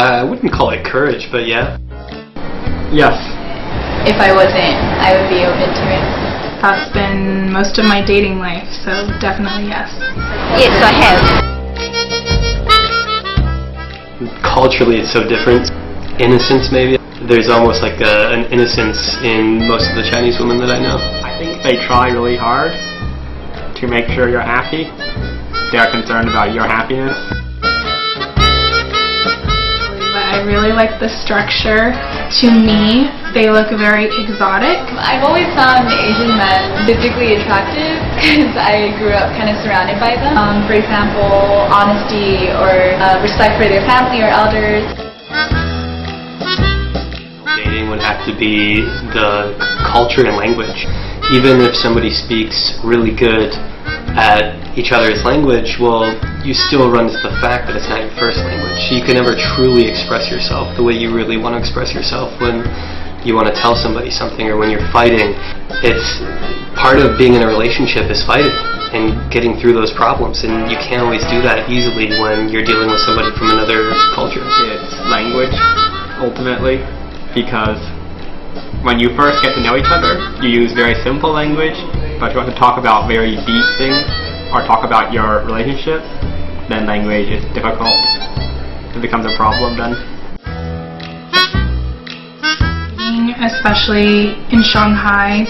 I wouldn't call it courage, but yeah. Yes. If I wasn't, I would be open to it. That's been most of my dating life, so definitely yes. Yes, I have. Culturally, it's so different. Innocence, maybe. There's almost like an innocence in most of the Chinese women that I know. I think they try really hard to make sure you're happy. They're concerned about your happiness. I really like the structure. To me, they look very exotic. I've always found Asian men physically attractive because I grew up kind of surrounded by them. For example, honesty or respect for their family or elders. Dating would have to be the culture and language. Even if somebody speaks really good at each other's language, well, you still run into the fact that it's not your first language. You can never truly express yourself the way you really want to express yourself when you want to tell somebody something or when you're fighting. It's part of being in a relationship is fighting and getting through those problems, and you can't always do that easily when you're dealing with somebody from another culture. It's language, ultimately, because when you first get to know each other, you use very simple language, but you want to talk about very deep things or talk about your relationship, then language is difficult. It becomes a problem then. Especially in Shanghai,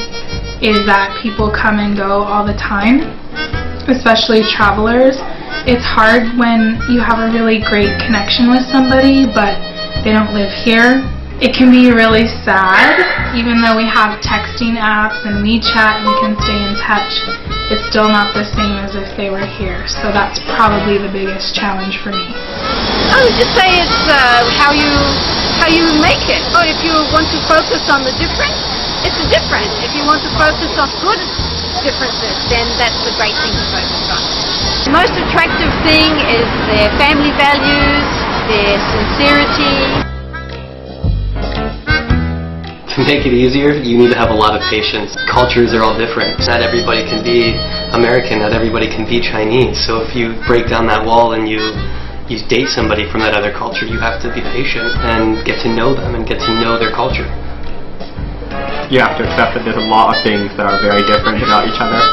is that people come and go all the time, especially travelers. It's hard when you have a really great connection with somebody but they don't live here. It can be really sad. Even though we have texting apps and WeChat and we can stay in touch, it's still not the same as if they were here. So that's probably the biggest challenge for me. I would just say it's how you make it. Or if you want to focus on the different, it's a different. If you want to focus on good differences, then that's a great thing to focus on. The most attractive thing is their family values, their sincerity. To make it easier, you need to have a lot of patience. Cultures are all different. Not everybody can be American, not everybody can be Chinese. So if you break down that wall and you date somebody from that other culture, you have to be patient and get to know them and get to know their culture. You have to accept that there's a lot of things that are very different about each other.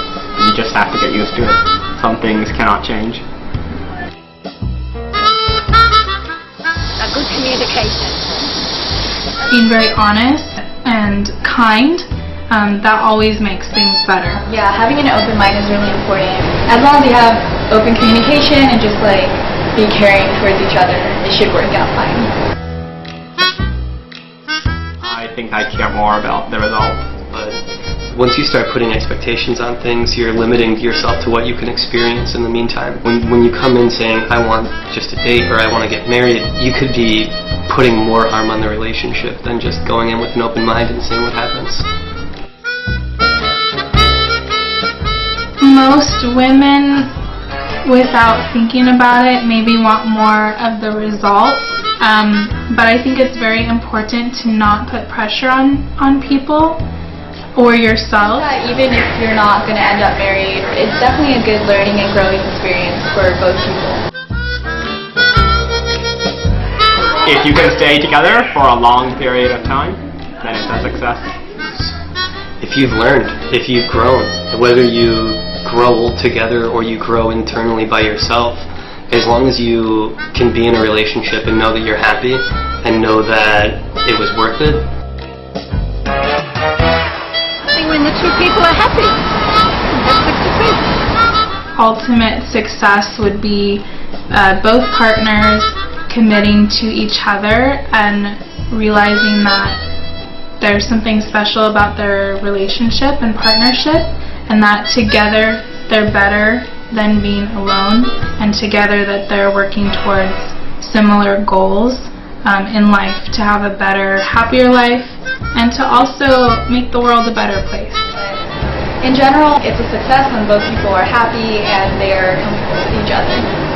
You just have to get used to it. Some things cannot change. A good communication. Being very honest and kind, that always makes things better. Yeah, having an open mind is really important. As long as you have open communication and just like be caring towards each other, it should work out fine. I think I care more about the result. But once you start putting expectations on things, you're limiting yourself to what you can experience in the meantime. When you come in saying, I want just a date or I want to get married, you could be putting more harm on the relationship than just going in with an open mind and seeing what happens. Most women, without thinking about it, maybe want more of the results. But I think it's very important to not put pressure on people or yourself. Yeah, even if you're not going to end up married, it's definitely a good learning and growing experience for both people. If you can stay together for a long period of time, then it's a success. If you've learned, if you've grown, whether you grow old together or you grow internally by yourself, as long as you can be in a relationship and know that you're happy and know that it was worth it. I think when the two people are happy, that's success. Ultimate success would be both partners committing to each other and realizing that there's something special about their relationship and partnership, and that together they're better than being alone, and together that they're working towards similar goals in life, to have a better, happier life, and to also make the world a better place. In general, it's a success when both people are happy and they are comfortable with each other.